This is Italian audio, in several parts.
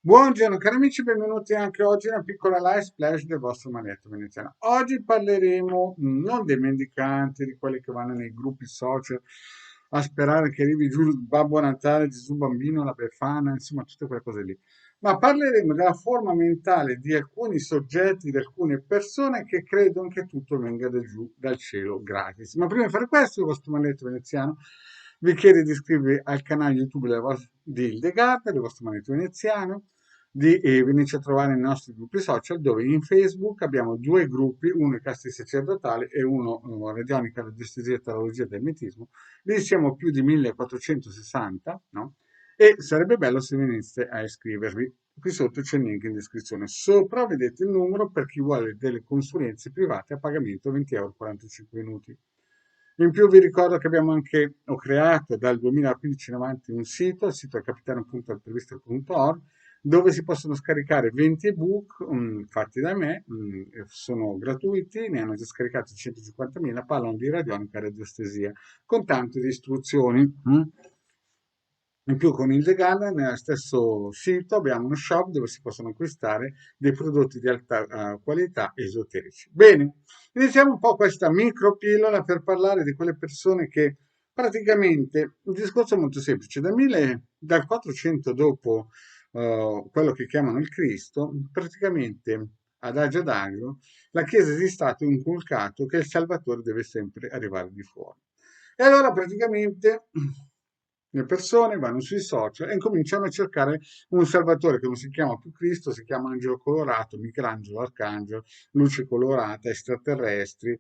Buongiorno cari amici, benvenuti anche oggi in una piccola live splash del vostro maledetto veneziano. Oggi parleremo non dei mendicanti, di quelli che vanno nei gruppi social a sperare che arrivi giù il Babbo Natale, Gesù Bambino, la Befana, insomma tutte quelle cose lì. Ma parleremo della forma mentale di alcuni soggetti, di alcune persone che credono che tutto venga da giù dal cielo gratis. Ma prima di fare questo, il vostro maledetto veneziano vi chiedo di iscrivervi al canale YouTube di Hildegard, del vostro maledetto veneziano, di venirci a trovare nei nostri gruppi social, dove in Facebook abbiamo due gruppi, uno i casti sacerdotali e uno radionica, radiestesia, teologia e ermetismo. Lì siamo più di 1460, no? E sarebbe bello se venisse a iscrivervi. Qui sotto c'è il link in descrizione. Sopra vedete il numero per chi vuole delle consulenze private a pagamento 20 € 45 minuti. In più vi ricordo che ho creato dal 2015 in avanti un sito, il sito è capitano.altriviste.org, dove si possono scaricare 20 ebook fatti da me, sono gratuiti, ne hanno già scaricati 150.000, parlano di radionica e radiostesia, con tante di istruzioni. In più con il Legale, nello stesso sito, abbiamo uno shop dove si possono acquistare dei prodotti di alta qualità esoterici. Bene, iniziamo un po' questa micropillola per parlare di quelle persone che praticamente, il discorso è molto semplice, dal 400 dopo quello che chiamano il Cristo, praticamente adagio adagio, la Chiesa di Stato ha inculcato che il Salvatore deve sempre arrivare di fuori. E allora praticamente le persone vanno sui social e incominciano a cercare un salvatore che non si chiama più Cristo, si chiama Angelo Colorato, Michelangelo Arcangelo, luce colorata, extraterrestri,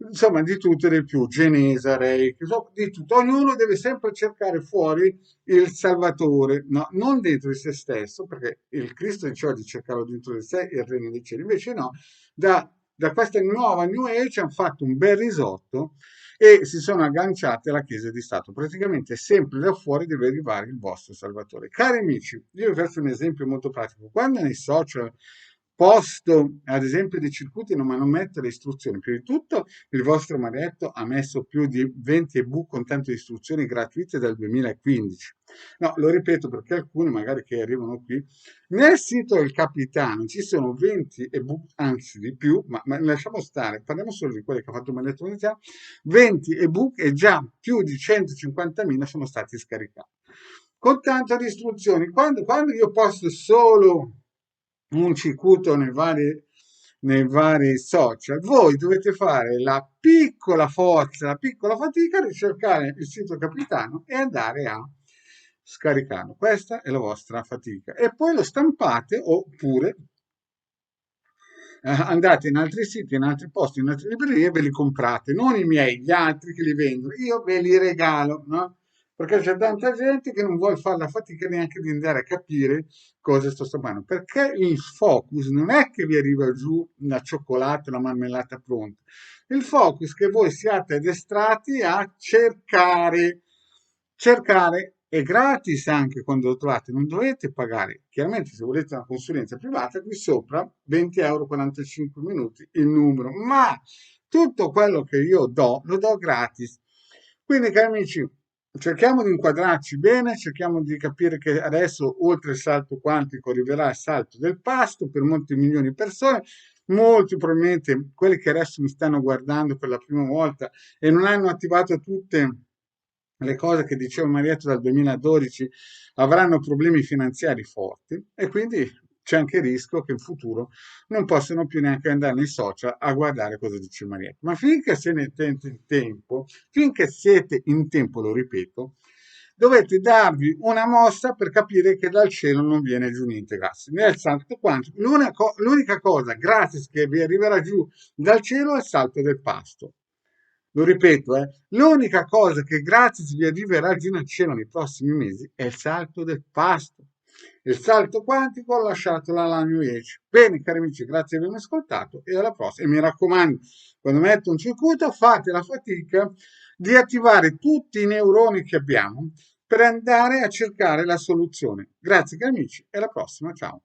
insomma di tutto e di più, Genesa, Reiki, di tutto. Ognuno deve sempre cercare fuori il Salvatore, no, non dentro di se stesso, perché il Cristo diceva di cercarlo dentro di sé, il regno dei cieli, invece no, da questa nuova New Age hanno fatto un bel risotto e si sono agganciate alla Chiesa di Stato. Praticamente sempre da fuori deve arrivare il vostro Salvatore. Cari amici, io vi faccio un esempio molto pratico. Quando nei social posto, ad esempio, dei circuiti non mi hanno messo le istruzioni, prima di tutto il vostro maledetto ha messo più di 20 ebook con tante istruzioni gratuite dal 2015. No, lo ripeto perché alcuni magari che arrivano qui, nel sito del capitano ci sono 20 ebook, anzi di più, ma lasciamo stare, parliamo solo di quelli che ha fatto il maledetto iniziale, 20 ebook e già più di 150.000 sono stati scaricati. Con tanto di istruzioni, quando io posto solo un circuito nei vari social, voi dovete fare la piccola forza, la piccola fatica di cercare il sito capitano e andare a scaricarlo. Questa è la vostra fatica. E poi lo stampate oppure andate in altri siti, in altri posti, in altre librerie e ve li comprate, non i miei, gli altri che li vendono, io ve li regalo, no? Perché c'è tanta gente che non vuole fare la fatica neanche di andare a capire cosa sto stampando, perché il focus non è che vi arriva giù la cioccolata, la marmellata pronta, il focus è che voi siate addestrati a cercare è gratis anche quando lo trovate, non dovete pagare. Chiaramente se volete una consulenza privata, qui sopra 20 € 45 minuti il numero, ma tutto quello che io do lo do gratis. Quindi cari amici, cerchiamo di inquadrarci bene, cerchiamo di capire che adesso oltre il salto quantico arriverà il salto del pasto per molti milioni di persone. Molti probabilmente quelli che adesso mi stanno guardando per la prima volta e non hanno attivato tutte le cose che diceva Marietto dal 2012 avranno problemi finanziari forti e quindi c'è anche il rischio che in futuro non possano più neanche andare nei social a guardare cosa dice Marietto. Ma finché siete in tempo, finché siete in tempo, lo ripeto, dovete darvi una mossa per capire che dal cielo non viene giù niente gratis. Nel salto quantico, l'unica cosa gratis che vi arriverà giù dal cielo è il salto del pasto. Lo ripeto, l'unica cosa che gratis vi arriverà giù nel cielo nei prossimi mesi è il salto del pasto. Il salto quantico ho lasciato alla New Age. Bene, cari amici, grazie di avermi ascoltato e alla prossima. E mi raccomando, quando metto un circuito, fate la fatica di attivare tutti i neuroni che abbiamo per andare a cercare la soluzione. Grazie, cari amici, e alla prossima. Ciao.